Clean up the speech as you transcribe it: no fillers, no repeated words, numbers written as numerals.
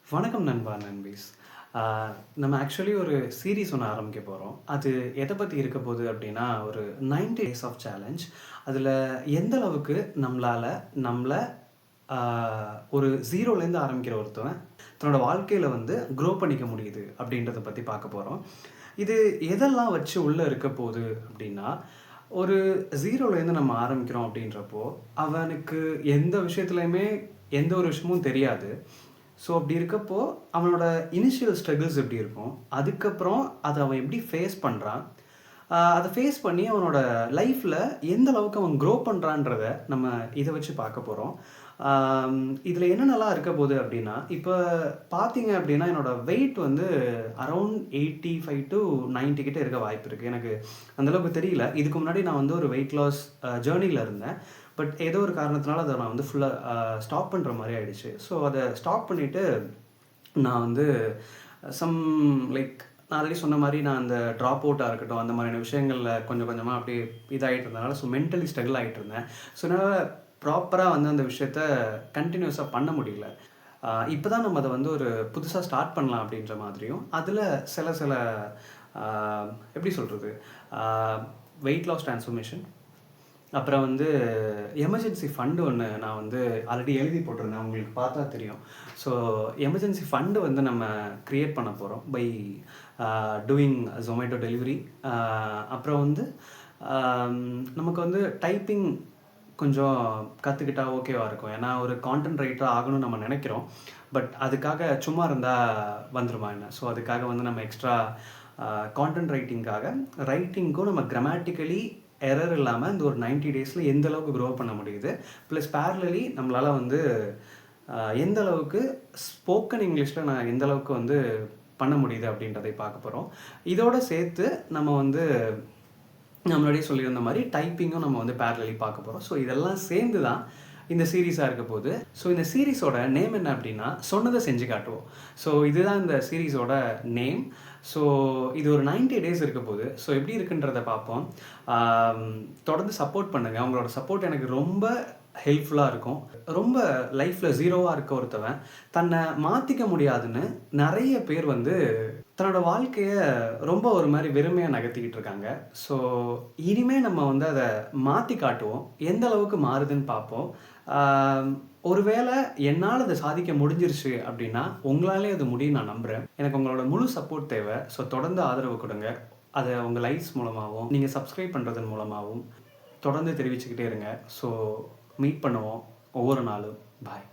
வணக்கம் நண்பா, நண்பீஸ். ஆ நம்ம ஆக்சுவலி ஒரு சீரிஸ் ஒண்ணு ஆரம்பிக்க போறோம். அது எத பத்தி இருக்க போது அப்டின்னா, ஒரு 90 டேஸ் ஆஃப் சேலஞ்ச். அதுல எந்த அளவுக்கு நம்மள ஆ ஒரு 0லேருந்து ஆரம்பிக்கிற ஒருத்தவன், தன்னோட வாழ்க்கையில வந்து க்ரோ பண்ணிக்க முடியுது அப்டின்றத பத்தி பார்க்க போறோம். இது எதெல்லாம் வச்சு உள்ள இருக்க போது அப்டின்னா, ஒரு 0லேருந்து நம்ம ஆரம்பிக்கிறோம் அப்டின்றப்போ, அவனுக்கு எந்த விஷயத்துலயுமே எந்த ஒரு விஷயமும் தெரியாது. ஸோ அப்படி இருக்கப்போ, அவனோட இனிஷியல் ஸ்ட்ரகிள்ஸ் எப்படி இருக்கும்? அதுக்கப்புறம் அத அவன் எப்படி ஃபேஸ் பண்றான்? அத ஃபேஸ் பண்ணி அவனோட லைஃப்ல எந்த அளவுக்கு அவன் க்ரோ பண்றான்றத நம்ம இத வச்சு பார்க்க போறோம். இதுல என்னென்னலாம் இருக்க போது அப்படின்னா, இப்ப பார்த்தீங்க அப்படின்னா, என்னோட வெயிட் வந்து அரவுண்ட் 85 டூ 90 கிட்ட இருக்க வாய்ப்பு இருக்கு. எனக்கு அந்த அளவுக்கு தெரியல. இதுக்கு முன்னாடி நான் வந்து ஒரு வெயிட் லாஸ் ஜர்னில இருந்தேன். பட் ஏதோ ஒரு காரணத்தினால அத நான் வந்து ஃபுல்லா ஸ்டாப் பண்ற மாரி ஆயிடுச்சு. ஸோ அத ஸ்டாப் பண்ணிட்டு நான் வந்து சம் லைக் நான் ஆல்ரெடி சொன்ன மாரி நான் அந்த ட்ராப் அவுட்டா இருக்கட்டும், அந்த மாதிரியான விஷயங்கள்ல கொஞ்சம் கொஞ்சமா அப்படியே இதாயிட்டு இருந்தனால, ஸோ மென்டலி ஸ்ட்ரகிள் ஆயிட்டு இருந்தேன். ஸோ என்னால ப்ராப்பரா வந்து அந்த விஷயத்த கன்டினியூஸா பண்ண முடியல. இப்ப தான் நம்ம அத வந்து ஒரு புதுசா ஸ்டார்ட் பண்ணலாம் அப்படின்ற மாதிரியும், அதுல சில சில அ எப்படி சொல்றது? அ வெயிட் லாஸ் ட்ரான்ஸ்ஃபர்மேஷன், அப்புறம் வந்து எமர்ஜென்சி ஃபண்ட் ஒண்ணு நான் வந்து ஆல்ரெடி எழுதி போட்டிருந்தேன். உங்களுக்கு பார்த்தா தெரியும். ஸோ எமர்ஜென்சி ஃபண்ட் வந்து நம்ம கிரியேட் பண்ண போறோம். By doing Zomato delivery. அப்புறம் வந்து நமக்கு வந்து டைப்பிங் கொஞ்சம் கத்துக்கிட்டா ஓகேவா இருக்கும். ஏன்னா ஒரு கான்டென்ட் ரைட்டரா ஆகணும்னு நம்ம நெனைக்கிறோம். பட் அதுக்காக சும்மா இருந்தா வந்துருமா என்ன? ஸோ அதுக்காக வந்து நம்ம எக்ஸ்ட்ரா கான்டென்ட் ரைட்டிங்க்கும் நம்ம கிராமட்டிக்கலி எரர் இல்லாம இந்த ஒரு 90 டேஸ்ல எந்த அளவுக்கு க்ரோ பண்ண முடியுது. பிளஸ் பேரலலி நம்மளால வந்து எந்த அளவுக்கு ஸ்போக்கன் இங்கிலீஷ்ல நான் எந்த அளவுக்கு வந்து பண்ண முடியுது அப்படின்றதை பார்க்க போறோம். இதோட சேர்த்து நம்ம வந்து நான் முன்னாடியே சொல்லியிருந்த மாரி டைப்பிங்கும் நம்ம வந்து பேரலலி பார்க்க போறோம். ஸோ இதெல்லாம் சேர்ந்து தான் இந்த சீரிஸா இருக்க போது. ஸோ இந்த சீரிஸோட நேம் என்ன அப்டின்னா, சொன்னத செஞ்சு காட்டுவோம். ஸோ இதுதான் இந்த சீரிஸோட நேம். ஸோ இது ஒரு 90 டேஸ் இருக்க போது. ஸோ எப்படி இருக்குன்றத பார்ப்போம். தொடர்ந்து சப்போர்ட் பண்ணுங்க. உங்களோட சப்போர்ட் எனக்கு ரொம்ப ஹெல்ப்ஃபுல்லா இருக்கும். ரொம்ப லைஃப்ல 0வா இருக்க ஒருத்தவன், தன்ன மாத்திக்க முடியாதுன்னு நெறைய பேர் வந்து தன்னோட வாழ்க்கைய ரொம்ப ஒரு மாரி வெறுமையா நகர்த்திக்கிட்டு இருக்காங்க. ஸோ இனிமே நம்ம வந்து அத மாத்தி காட்டுவோம். எந்த அளவுக்கு மாறுதுன்னு பார்ப்போம். ஆ ஒருவேள என்னால அத சாதிக்க முடிஞ்சிருச்சு அப்டின்னா, உங்களாலயும் அது முடியும்னு நான் நம்புறேன். எனக்கு உங்களோட முழு சப்போர்ட் தேவ. ஸோ தொடர்ந்து ஆதரவு குடுங்க. அத உங்க லைக்ஸ் மூலமாவும், நீங்க சப்ஸ்கிரைப் பண்றதன் மூலமாவும் தொடர்ந்து தெரிவிச்சுக்கிட்டே இருங்க. ஸோ மீட் பண்ணுவோம் ஒவ்வொரு நாளும். பாய்.